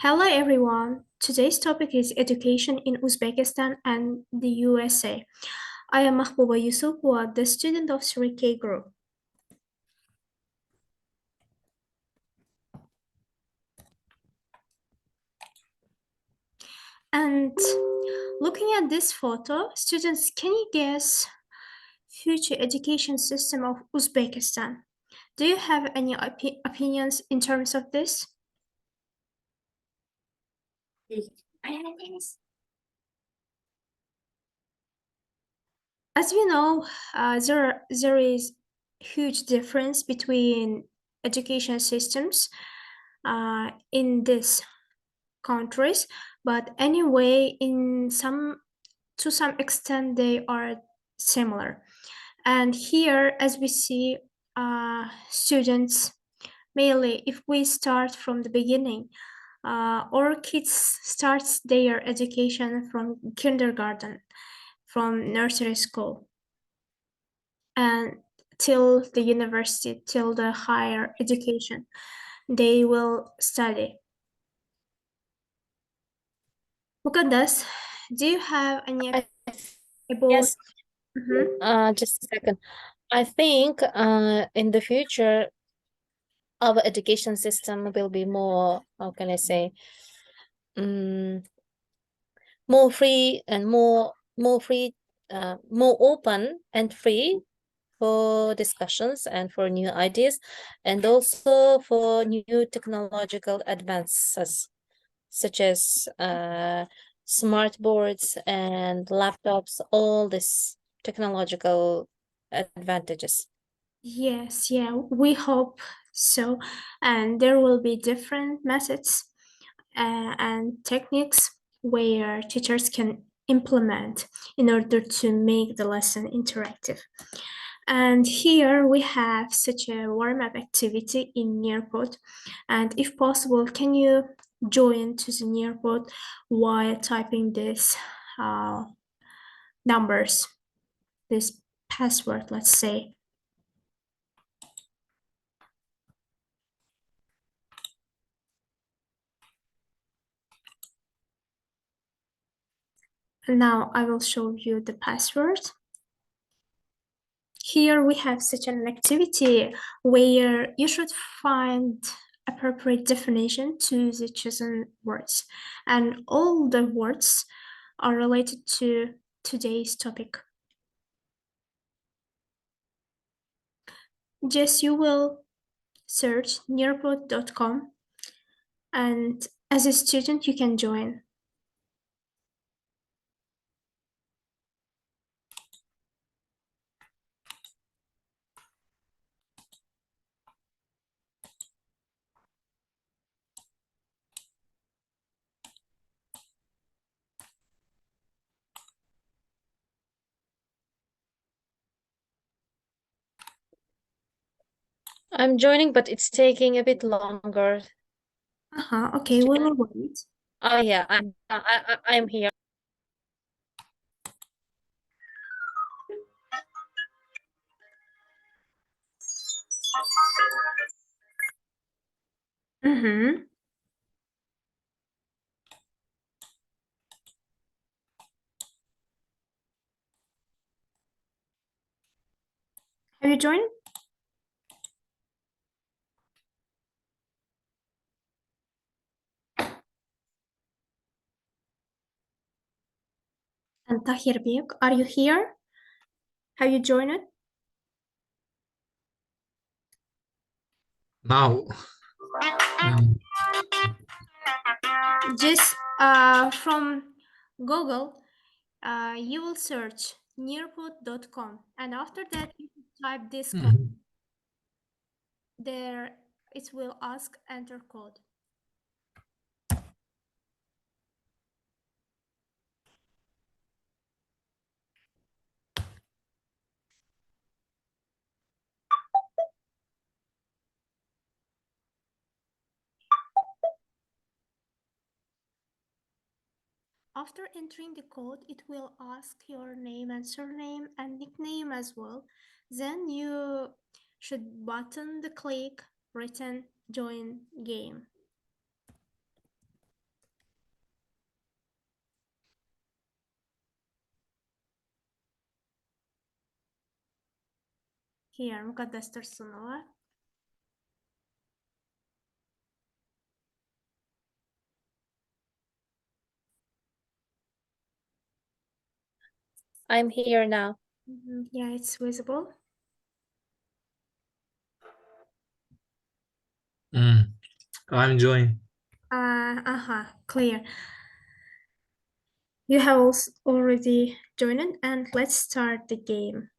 Hello everyone. Today's topic is education in Uzbekistan and the USA. I am Mahbouba Yusupova, the student of 3K group. And looking at this photo, students, can you guess future education system of Uzbekistan? Do you have any opinions in terms of this? As you know, there is huge difference between education systems in these countries, but anyway, to some extent they are similar. And here, as we see, students mainly, if we start from the beginning, our kids starts their education from kindergarten, from nursery school, and till the university, till the higher education, they will study. Muqaddas, do you have any I about? Yes, Mhm. just a second. I think in the future, our education system will be more, how can I say, um, more free and more open and free for discussions and for new ideas, and also for new technological advances such as smart boards and laptops, all this technological advantages. Yes, yeah, we hope so. And there will be different methods and techniques where teachers can implement in order to make the lesson interactive. And here we have such a warm-up activity in Nearpod. And if possible, can you join to the Nearpod while typing these uh, numbers, this password, let's say. Now I will show you the password. Here we have such an activity where you should find appropriate definition to the chosen words. And all the words are related to today's topic. Just you will search nearpod.com, and as a student you can join. I'm joining, but it's taking a bit longer. Okay, we will wait. Oh yeah, I'm here. Mm-hmm. Have you joined? And Tahir Bek, are you here? Have you joined? Now, um, Just from Google, you will search nearpod.com, and after that you type this code. mhm. There it will ask enter code. After entering the code, it will ask your name and surname and nickname as well. Then you should button the click written join game. Here, مقدس Tursunova. I'm here now. Yeah, it's visible. I'm joining. Clear. You have also already joined, and let's start the game.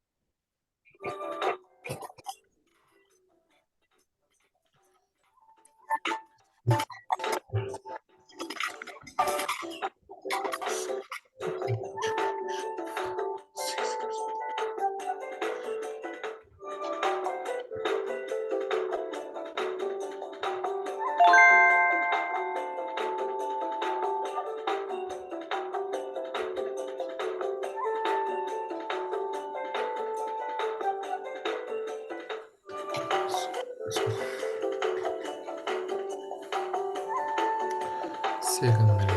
Secondary.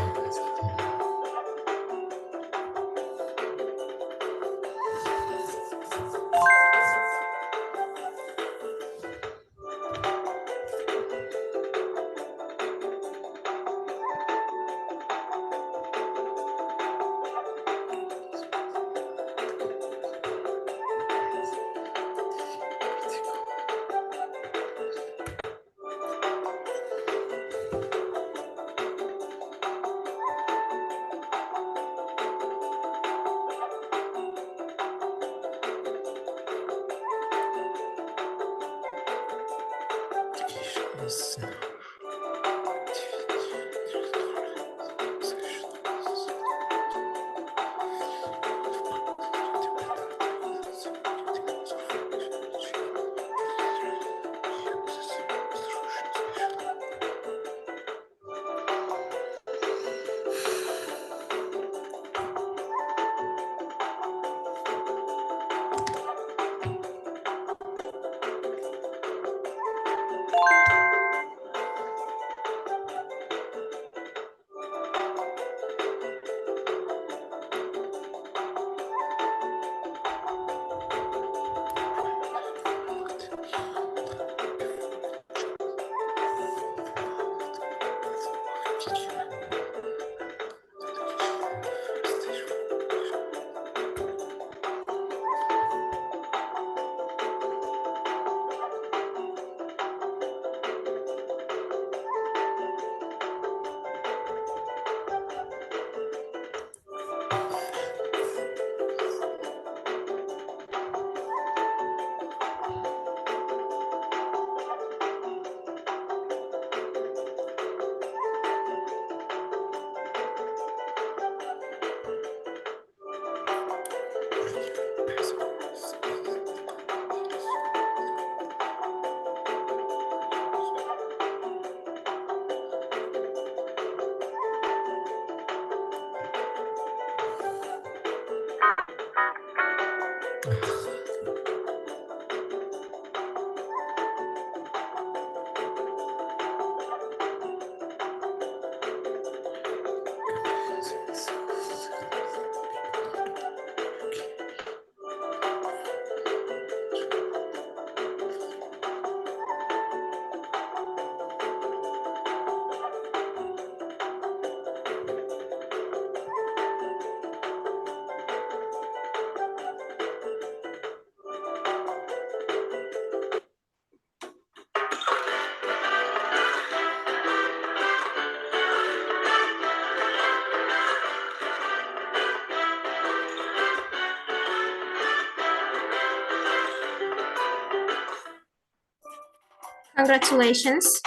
Congratulations.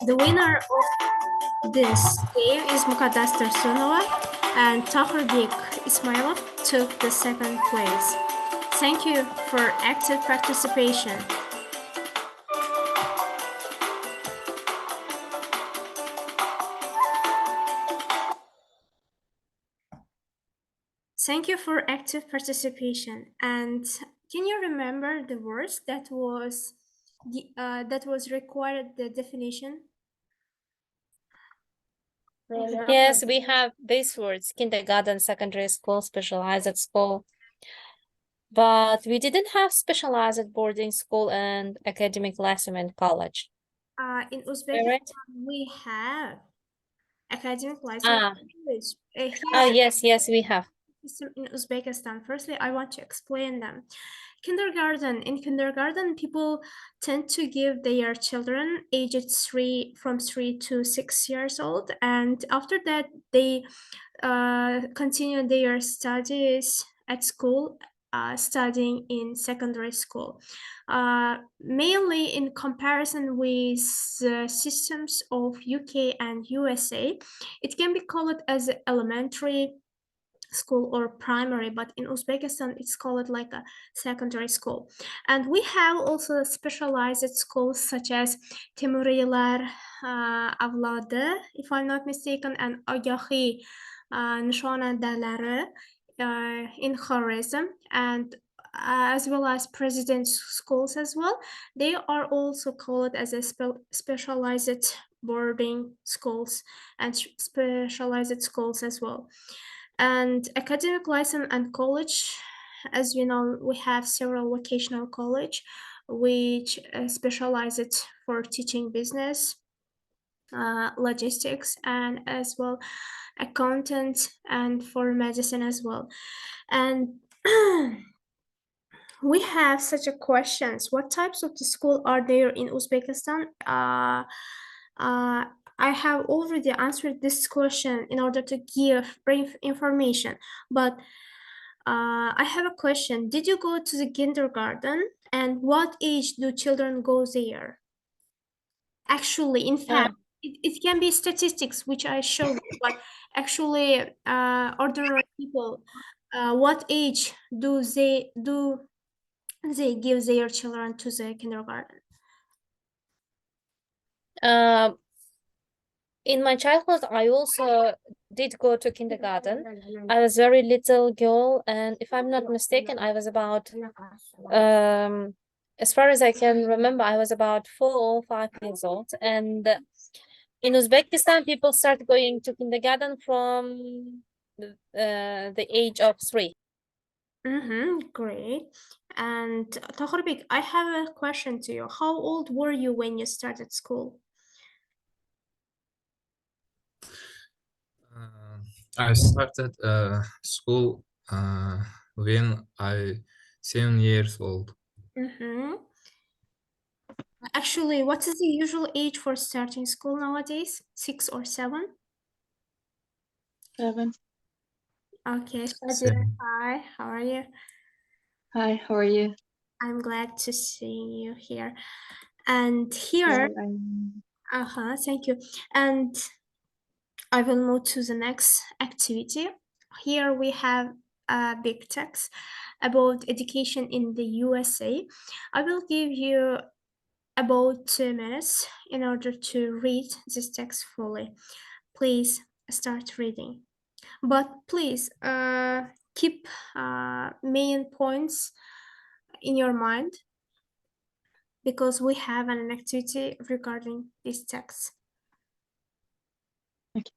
The winner of this game is Mukaddas Tursunova, and Tahirdik Ismailov took the second place. Thank you for active participation. Thank you for active participation. And can you remember the words that was required the definition? Yes, we have these words: kindergarten, secondary school, specialized school. but we didn't have specialized boarding school and academic classroom in college. In All right. Uzbekistan, we have academic license Ah, college. oh, Here, yes, yes, we have. system in Uzbekistan. Firstly, I want to explain them. Kindergarten. In kindergarten, people tend to give their children aged from 3 to 6 years old, and after that, they continue their studies at school, studying in secondary school. Mainly in comparison with the systems of UK and USA, it can be called as elementary school or primary, but in Uzbekistan it's called like a secondary school. And we have also specialized schools such as Temuriler Avladı, if I'm not mistaken, and Agahi Nishonadalari in Khorasan, and as well as president's schools as well. They are also called as a specialized boarding schools and specialized schools as well. And academic license and college, as you know, we have several vocational college which specializes for teaching business, logistics, and as well accountant, and for medicine as well. And we have such a questions. What types of the school are there in Uzbekistan? Uh, I have already answered this question in order to give brief information, but I have a question. Did you go to the kindergarten, and what age do children go there? Actually, in fact, Uh, it can be statistics which I showed you, but actually, ordinary people, what age do they give their children to the kindergarten? um, in my childhood, I also did go to kindergarten. I was very little girl, and if I'm not mistaken, I was about as far as I can remember, I was about 4 or 5 years old. And in Uzbekistan, people start going to kindergarten from the age of 3. Mm-hmm, great. And Tahrbik, I have a question to you. How old were you when you started school? Uh, I started school when I 7 years old. Mm-hmm. Actually, what is the usual age for starting school nowadays? 6 or 7? 7. Okay, Shadia, Seven. hi, how are you? Hi, how are you? I'm glad to see you here. And Yeah, here, thank you. And I will move to the next activity. Here we have a big text about education in the USA. I will give you about 2 minutes in order to read this text fully. Please start reading. But please keep main points in your mind because we have an activity regarding this text. okay.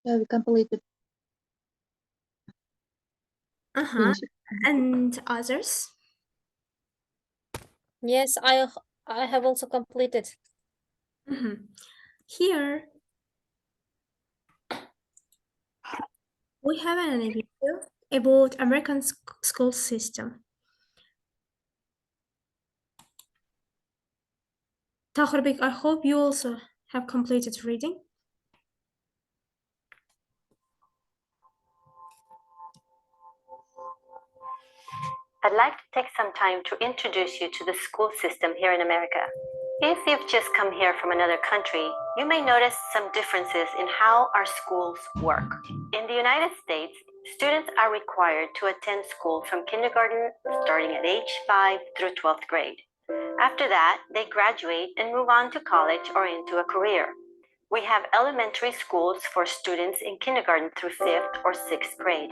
Yeah, we completed. Finished. And others? Yes, I have also completed. Here we have an video about American school system. Tahrbik, I hope you also have completed reading. I'd like to take some time to introduce you to the school system here in America. If you've just come here from another country, you may notice some differences in how our schools work. In the United States, students are required to attend school from kindergarten starting at age 5 through 12th grade. After that, they graduate and move on to college or into a career. We have elementary schools for students in kindergarten through 5th or 6th grade,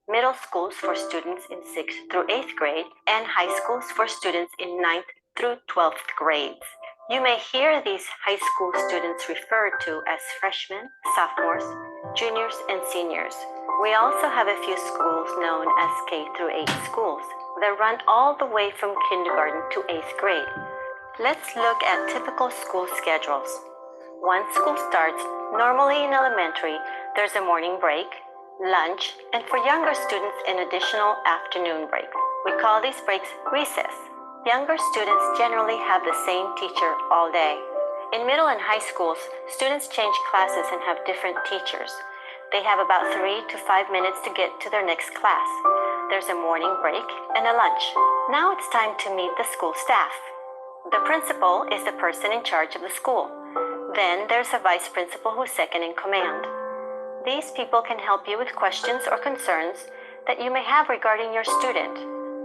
middle schools for students in 6th through 8th grade, and high schools for students in 9th through 12th grades. You may hear these high school students referred to as freshmen, sophomores, juniors, and seniors. We also have a few schools known as K through 8 schools that run all the way from kindergarten to 8th grade. Let's look at typical school schedules. Once school starts, normally in elementary, there's a morning break, lunch, and for younger students, an additional afternoon break. We call these breaks recess. Younger students generally have the same teacher all day. In middle and high schools, students change classes and have different teachers. They have about 3 to 5 minutes to get to their next class. There's a morning break and a lunch. Now it's time to meet the school staff. The principal is the person in charge of the school. Then there's a vice principal who's second in command. These people can help you with questions or concerns that you may have regarding your student.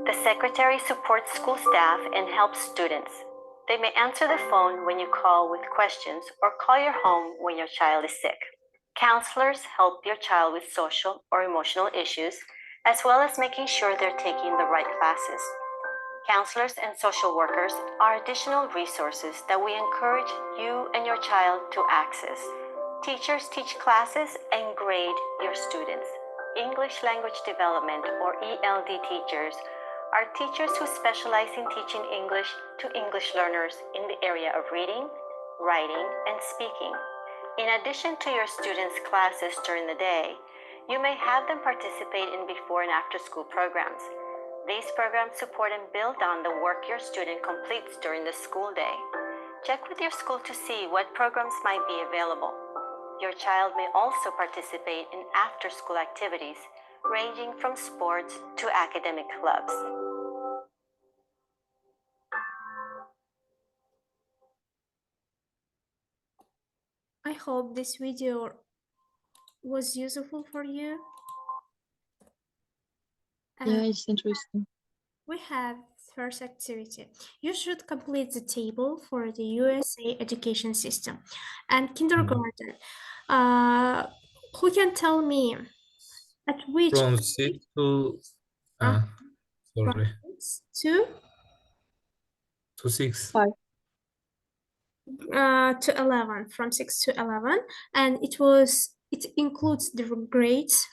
The secretary supports school staff and helps students. They may answer the phone when you call with questions or call your home when your child is sick. Counselors help your child with social or emotional issues, as well as making sure they're taking the right classes. Counselors and social workers are additional resources that we encourage you and your child to access. Teachers teach classes and grade your students. English Language Development, or ELD teachers, are teachers who specialize in teaching English to English learners in the area of reading, writing, and speaking. In addition to your students' classes during the day, you may have them participate in before and after school programs. These programs support and build on the work your student completes during the school day. Check with your school to see what programs might be available. Your child may also participate in after-school activities, ranging from sports to academic clubs. I hope this video was useful for you. Yeah, it's interesting. We have first activity. You should complete the table for the USA education system and kindergarten. Who can tell me at which From 6 to uh, from sorry, 6 to 6. to 11, from 6 to 11, and it includes the grades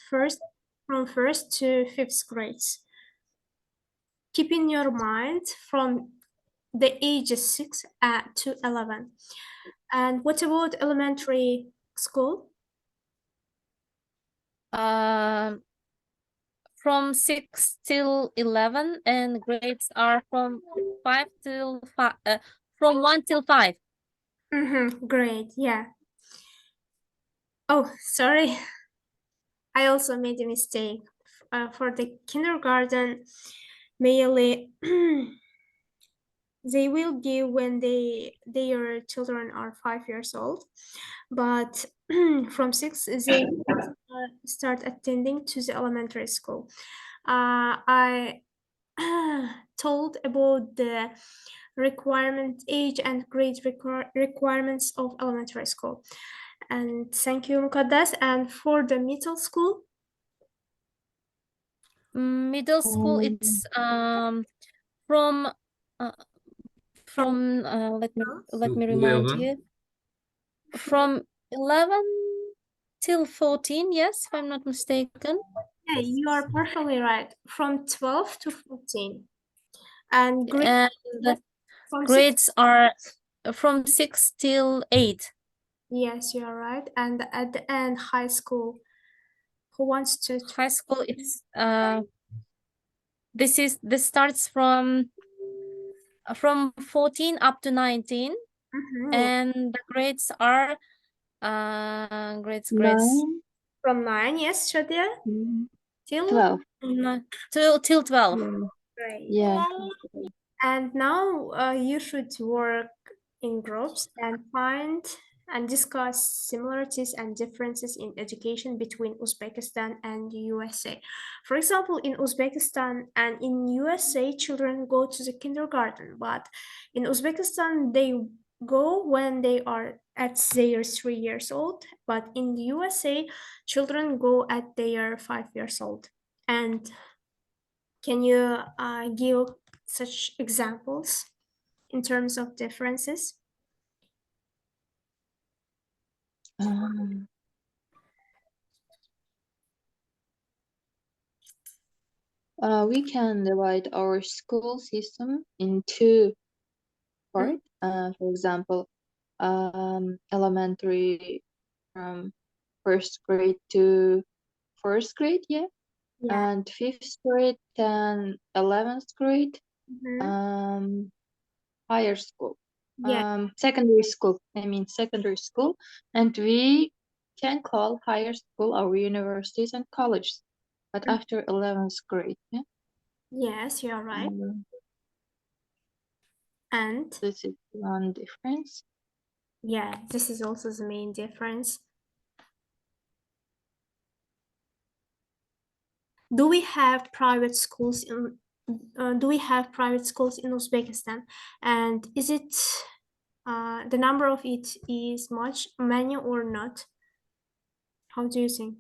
from first to fifth grades. Keep in your mind from the ages 6 to 11. And what about elementary school? From 6 till 11, and grades are from 5 till 5, from 1 till 5. Great, yeah. Oh, sorry. I also made a mistake. For the kindergarten, mainly they will give when their children are 5 years old, but from 6 they start attending to the elementary school. I told about the requirement age and grade requirements of elementary school. And thank you, Mukaddas. And for the middle school? Middle school, it's from let me remind 11. you, from 11 till 14, yes, if I'm not mistaken. Yeah, you are partially right. From 12 to 14. And grade And from 6. grades are from 6 till 8. Yes, you are right. And at the end, high school. Who wants to? High school, it's this starts from 14 up to 19, Yeah. and the grades are grades 9, From 9, yes, Shadia, till 12. till 12. grade. Yeah. And now you should work in groups and find and discuss similarities and differences in education between Uzbekistan and the USA. For example, in Uzbekistan and in USA, children go to the kindergarten, but in Uzbekistan, they go when they are at their 3 years old, but in the USA, children go at their 5 years old. And can you give such examples in terms of differences? Um, we can divide our school system in two parts. For example, elementary from first grade to first grade, yeah, Yeah. and fifth grade and 11th grade, Mhm. higher school, Yeah. secondary school. I mean secondary school, and we can call higher school our universities and colleges, but Mm. after 11th grade, yeah. Yes, you're right. Um, And this is one difference. yeah, this is also the main difference. Do we have private schools in Uzbekistan? And is it the number of it is many or not? How do you think?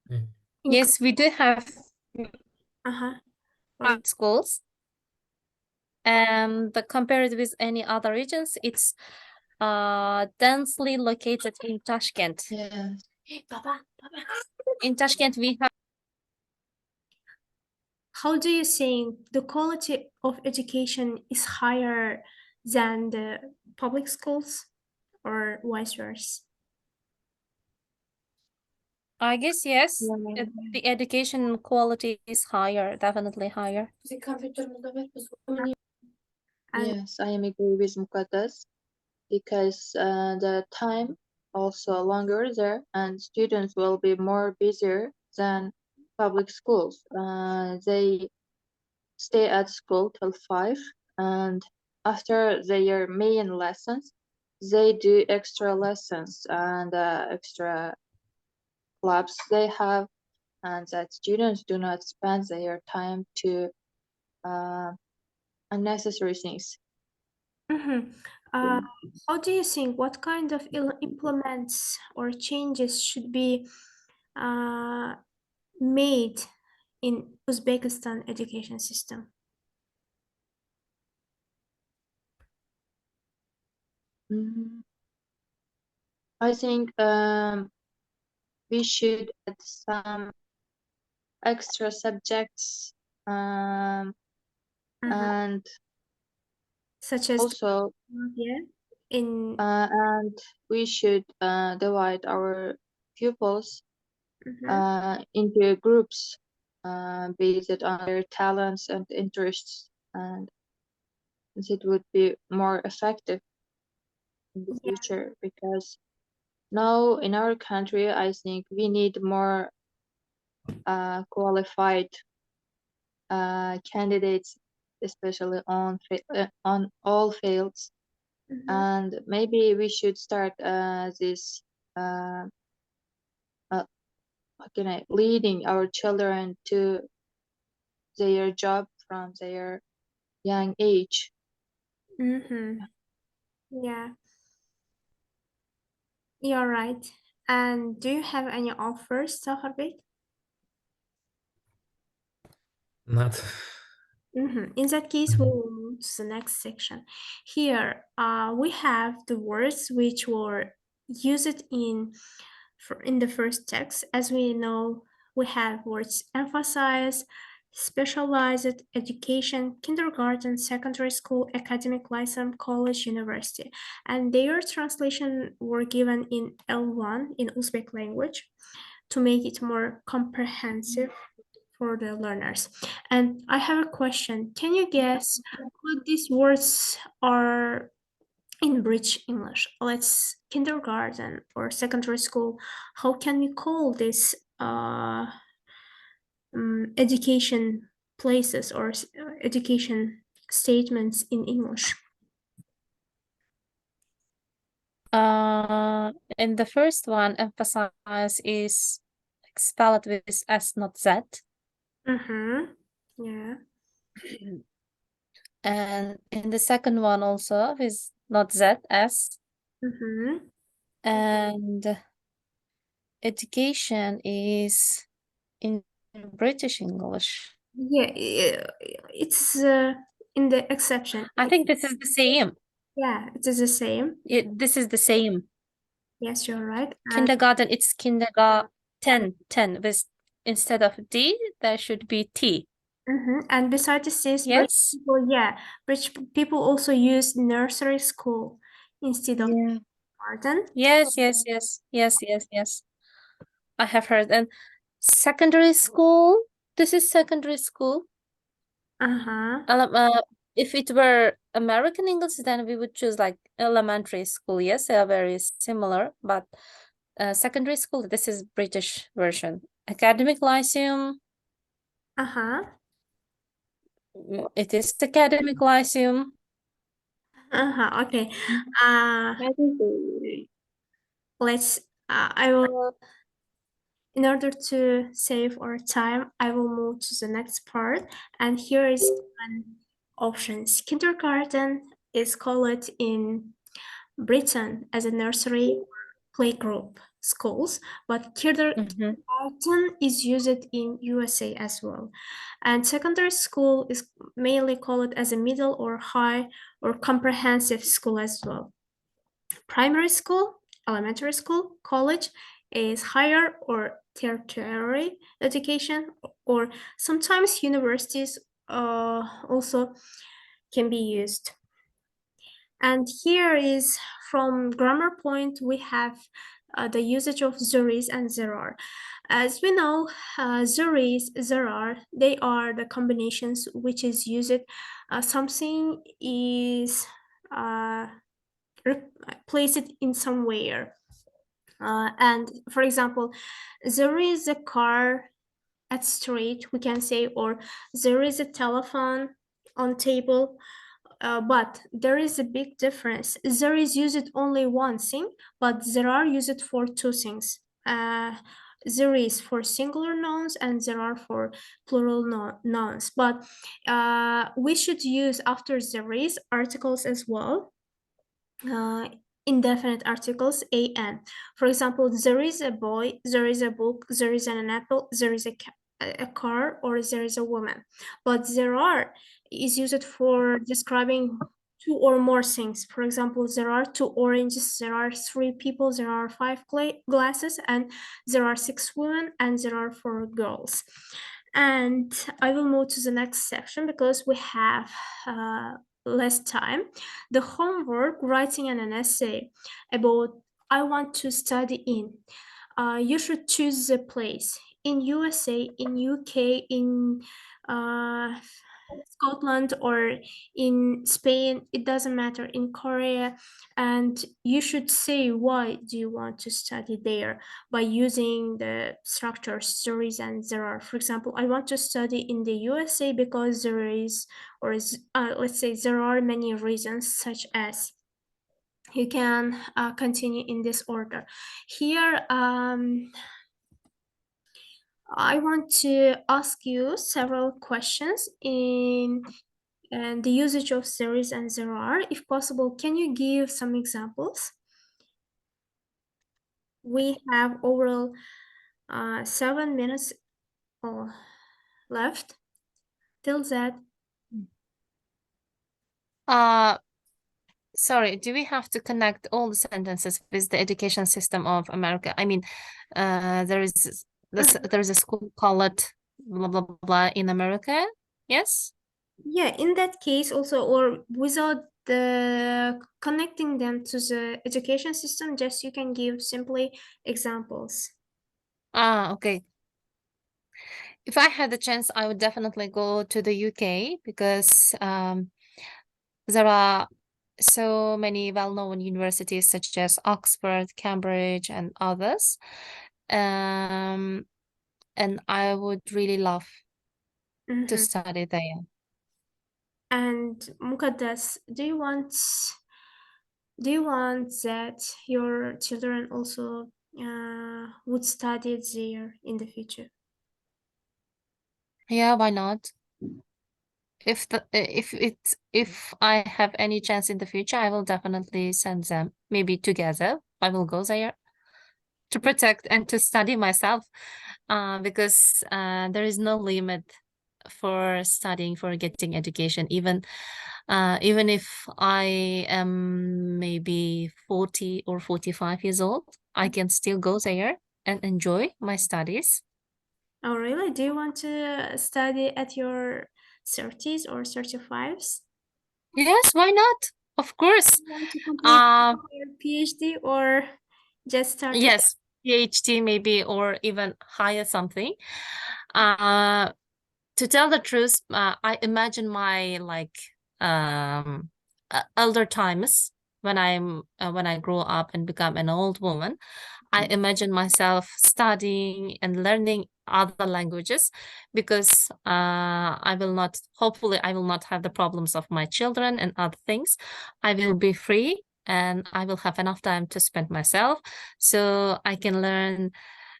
Yeah. Yes, we do have Uh-huh. private schools, and compared with any other regions, it's densely located in Tashkent. Yeah. In Tashkent, we have How do you think the quality of education is higher than the public schools or vice versa? I guess yes, Yeah. the education quality is higher, definitely higher. And Yes, I am agree with Muqaddas because the time also longer there and students will be more busier than public schools. They stay at school till 5 and after their main lessons, they do extra lessons and extra clubs they have and that students do not spend their time to uh, unnecessary things. mhm. Uh, how do you think what kind of implements or changes should be uh, made in Uzbekistan education system? Mm, I think we should add some extra subjects and Such as also yeah, in and we should divide our pupils mhm. into groups based on their talents and interests, and it would be more effective in the Yeah. future because now in our country, I think we need more qualified candidates, especially on all fields. Mhm. And maybe we should start this how can I leading our children to their job from their young age. Mhm. Yeah, you're right. And do you have any offers, Saharbek? Not. In that case, we will move to the next section. Here, we have the words which were use it in the first text. As we know, we have words emphasize, specialized education, kindergarten, secondary school, academic license, college, university, and their translation were given in L1 in Uzbek language to make it more comprehensive for the learners. And I have a question. Can you guess what these words are in British English? Let's kindergarten or secondary school. How can we call this education places or education statements in English? In the first one, emphasize is spelled with S, not Z. Mm-hmm. Yeah. And in the second one also is not Z, S. Mm-hmm. And education is in British English. Yeah, it's in the exception. I think this is the same. Yeah, it is the same. This is the same. Yes, you're right. Kindergarten, it's kindergarten 10 with instead of D, there should be T. And besides this, Yes. British people also use nursery school instead of Yeah. garden. Yes. I have heard. And secondary school, this is secondary school. Uh-huh. If it were American English, then we would choose like elementary school. Yes, they are very similar, but secondary school, this is British version. Academic Lyceum, Uh-huh. it is academic Lyceum. Uh-huh. Okay. That is Let's I will, in order to save our time, I will move to the next part. And here is one options. Kindergarten is called in Britain as a nursery playgroup schools, but kindergarten is used in USA as well. And secondary school is mainly called as a middle or high or comprehensive school as well. Primary school, elementary school, college is higher or tertiary education, or sometimes universities also can be used. And here is from grammar point, we have the usage of theres and there are. As we know, theres, there are, they are the combinations which is used. Something is placed in somewhere. And for example, there is a car at street, we can say, or there is a telephone on table. But there is a big difference. There is used only one thing, but there are used for two things. There is for singular nouns and there are for plural nouns. But we should use after there is articles as well. Indefinite articles an. For example, there is a boy, there is a book, there is an apple, there is a car, or there is a woman. But there are is used for describing two or more things. For example, there are two oranges, there are three people, there are five glasses, and there are six women, and there are four girls. And I will move to the next section because we have less time. The homework, writing an essay about I want to study in. You should choose the place in USA, in UK, in Scotland, or in Spain. It doesn't matter, in Korea. And you should say why do you want to study there by using the structure stories and there are. For example, I want to study in the USA because there is, or is, let's say there are many reasons, such as you can continue in this order. Here, I want to ask you several questions in and the usage of series and there are. If possible, can you give some examples? We have overall 7 minutes left. Till that. Sorry, do we have to connect all the sentences with the education system of America? I mean, there is there is a school called blah blah blah in America. Yes. Yeah, in that case also, or without the connecting them to the education system, just you can give simply examples. Ah, okay. If I had the chance, I would definitely go to the UK because there are so many well-known universities such as Oxford, Cambridge, and others. And I would really love to Mhm. study there. And Mukaddas, do you want that your children also would study there in the future? Yeah, why not? If I have any chance in the future, I will definitely send them. Maybe together, I will go there to protect and to study myself, because there is no limit for studying, for getting education. Even if I am maybe 40 or 45 years old, I can still go there and enjoy my studies. Oh, really? Do you want to study at your 30s or 35s? Yes, why not? Of course. Do you want to complete Uh, your PhD or just start it? yes, PhD maybe, or even higher something. Uh, to tell the truth, I imagine my like elder times when I grow up and become an old woman. I imagine myself studying and learning other languages because hopefully I will not have the problems of my children and other things. I will be free and I will have enough time to spend myself so I can learn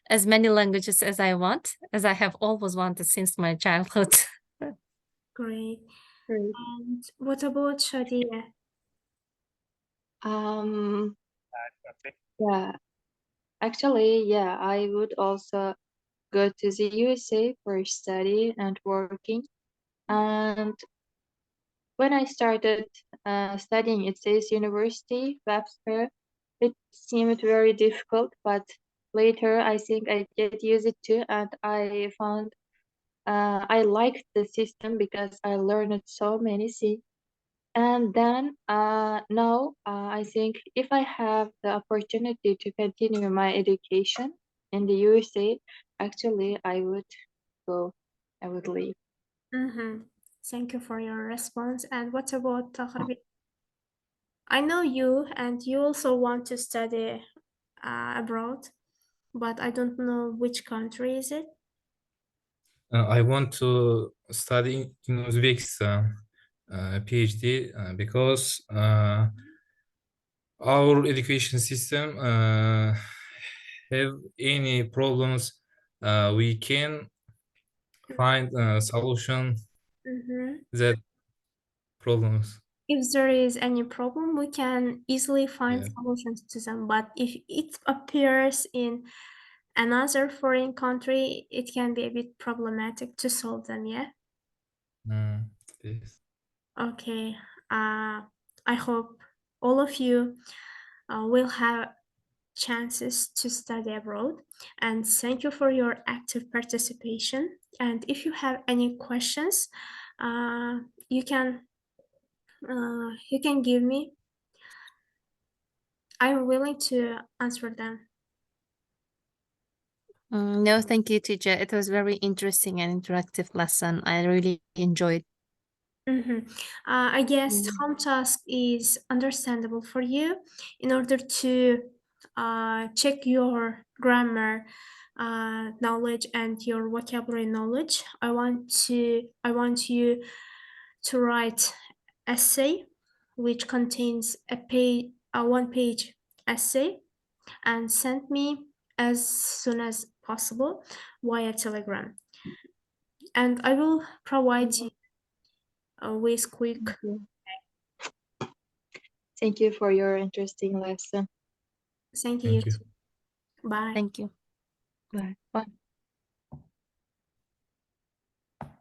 as many languages as I want, as I have always wanted since my childhood. Great. Great. And what about Shadia? Um, yeah, actually, yeah, I would also go to the USA for study and working. And when I started studying at this university, Webster, it seemed very difficult, but later I think I get used to, and I found I liked the system because I learned so many things. And then now I think if I have the opportunity to continue my education in the USA, actually I would go, I would leave. Mm-hmm. Thank you for your response. And what about Taharbi? I know you, and you also want to study abroad, but I don't know which country is it. I want to study in Uzbekistan, PhD, because our education system have any problems, we can find a solution Mm-hmm. that problems. If there is any problem, we can easily find Yeah. solutions to them. But if it appears in another foreign country, it can be a bit problematic to solve them, yeah? Yes. Okay. I hope all of you will have chances to study abroad. And thank you for your active participation. And if you have any questions, uh, you can give me. I'm willing to answer them. No, thank you, teacher. It was very interesting and interactive lesson. I really enjoyed. Mhm. I guess Mm. home task is understandable for you in order to check your grammar knowledge and your vocabulary knowledge. I want you to write essay, which contains a one-page essay, and send me as soon as possible via Telegram. And I will provide you with quick. Thank you. Thank you for your interesting lesson. Thank you. Thank you. Bye. Thank you. Bye. Bye.